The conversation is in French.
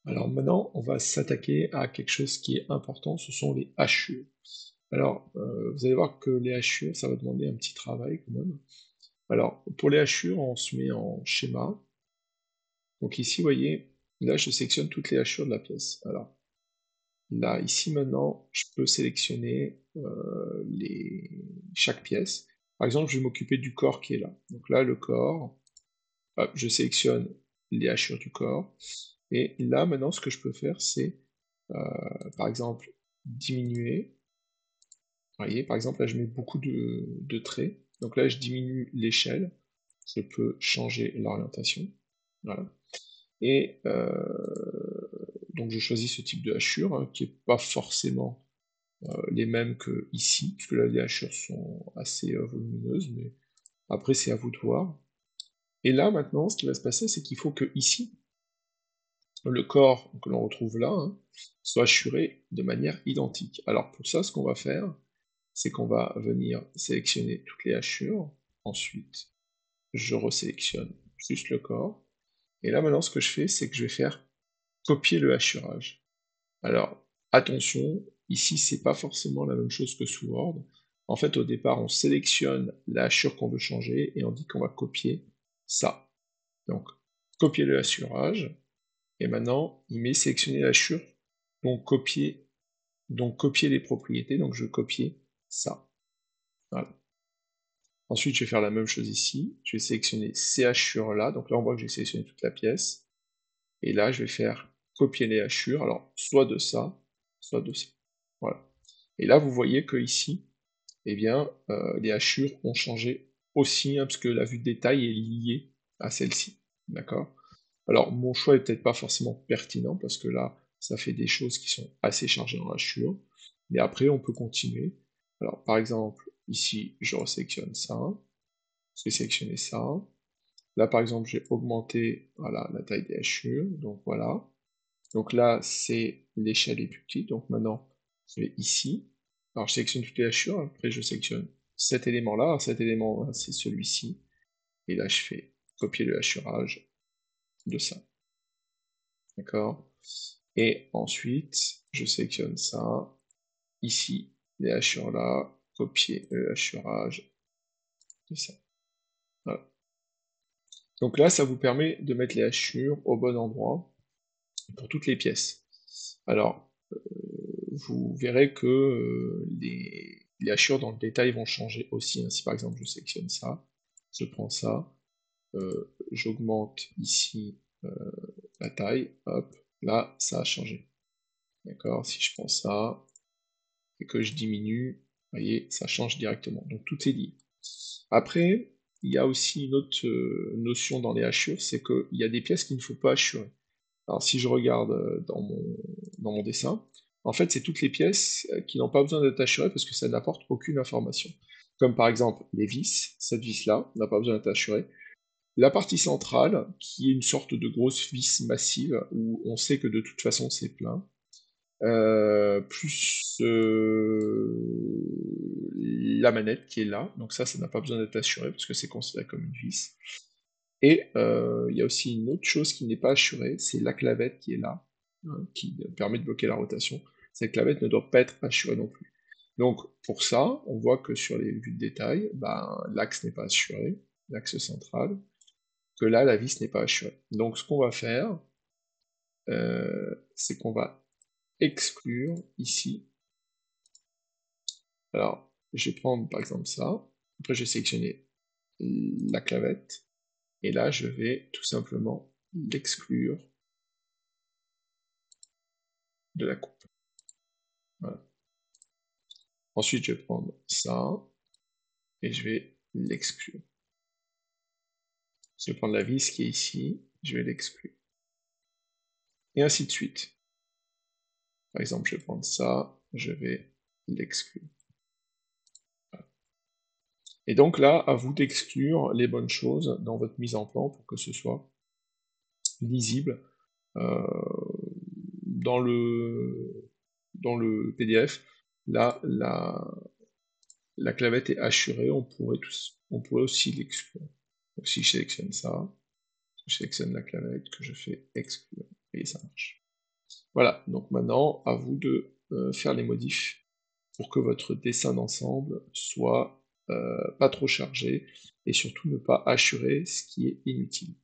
Alors maintenant, on va s'attaquer à quelque chose qui est important, ce sont les hachures. Alors, vous allez voir que les hachures, ça va demander un petit travail quand même. Alors, pour les hachures, on se met en schéma. Donc ici, vous voyez, là, je sélectionne toutes les hachures de la pièce. Alors, là, ici, maintenant, je peux sélectionner chaque pièce. Par exemple, je vais m'occuper du corps qui est là. Donc là, le corps, hop, je sélectionne les hachures du corps. Et là, maintenant, ce que je peux faire, c'est, par exemple, diminuer. Vous voyez, par exemple, là, je mets beaucoup de traits. Donc là, je diminue l'échelle. Je peux changer l'orientation. Voilà. Et donc, je choisis ce type de hachure, hein, qui n'est pas forcément les mêmes que ici, puisque là, les hachures sont assez volumineuses, mais après, c'est à vous de voir. Et là, maintenant, ce qui va se passer, c'est qu'il faut que ici, le corps que l'on retrouve là, hein, soit hachuré de manière identique. Alors pour ça, ce qu'on va faire, c'est qu'on va venir sélectionner toutes les hachures, ensuite je resélectionne juste le corps, et là maintenant ce que je fais, c'est que je vais faire copier le hachurage. Alors attention, ici c'est pas forcément la même chose que sous Word. En fait au départ on sélectionne la hachure qu'on veut changer et on dit qu'on va copier ça. Donc copier le hachurage, et maintenant, il met sélectionner la hachure, donc copier les propriétés, donc je vais copier ça. Voilà. Ensuite, je vais faire la même chose ici, je vais sélectionner ces hachures-là, donc là on voit que j'ai sélectionné toute la pièce, et là je vais faire copier les hachures, alors soit de ça, soit de ça. Voilà. Et là vous voyez que ici, eh bien, les hachures ont changé aussi, hein, parce que la vue de détail est liée à celle-ci. D'accord? Alors, mon choix est peut-être pas forcément pertinent, parce que là, ça fait des choses qui sont assez chargées en hachure. Mais après, on peut continuer. Alors, par exemple, ici, je resélectionne ça. Je vais sélectionner ça. Là, par exemple, j'ai augmenté voilà, la taille des hachures. Donc voilà. Donc là, c'est l'échelle est plus petite. Donc maintenant, je vais ici. Alors, je sélectionne toutes les hachures. Après, je sélectionne cet élément-là. Alors, cet élément, c'est celui-ci. Et là, je fais copier le hachurage de ça. D'accord? Et ensuite, je sélectionne ça. Ici, les hachures là. Copier le hachurage de ça. Voilà. Donc là, ça vous permet de mettre les hachures au bon endroit pour toutes les pièces. Alors, vous verrez que les hachures dans le détail vont changer aussi, hein. Si par exemple je sélectionne ça, je prends ça, j'augmente ici la taille, hop, là ça a changé. D'accord? Si je prends ça et que je diminue, vous voyez, ça change directement. Donc tout est lié. Après, il y a aussi une autre notion dans les hachures, c'est qu'il y a des pièces qu'il ne faut pas hachurer. Alors si je regarde dans mon dessin, en fait c'est toutes les pièces qui n'ont pas besoin d'être hachurées parce que ça n'apporte aucune information. Comme par exemple les vis, cette vis-là n'a pas besoin d'être hachurée. La partie centrale, qui est une sorte de grosse vis massive, où on sait que de toute façon c'est plein, plus la manette qui est là, donc ça n'a pas besoin d'être assuré parce que c'est considéré comme une vis. Et il y a aussi une autre chose qui n'est pas assurée, c'est la clavette qui est là, hein, qui permet de bloquer la rotation. Cette clavette ne doit pas être assurée non plus. Donc pour ça, on voit que sur les vues de détail, ben, l'axe n'est pas assuré, l'axe central, que là, la vis n'est pas assurée. Donc ce qu'on va faire, c'est qu'on va exclure ici. Alors, je vais prendre par exemple ça, après je vais sélectionner la clavette, et là je vais tout simplement l'exclure de la coupe. Voilà. Ensuite, je vais prendre ça, et je vais l'exclure. Je vais prendre la vis qui est ici, je vais l'exclure. Et ainsi de suite. Par exemple, je vais prendre ça, je vais l'exclure. Voilà. Et donc là, à vous d'exclure les bonnes choses dans votre mise en plan pour que ce soit lisible dans le PDF. Là, la clavette est hachurée, on pourrait aussi l'exclure. Donc si je sélectionne ça, je sélectionne la clavette que je fais exclure, et ça marche. Voilà, donc maintenant, à vous de faire les modifs pour que votre dessin d'ensemble soit pas trop chargé et surtout ne pas hachurer ce qui est inutile.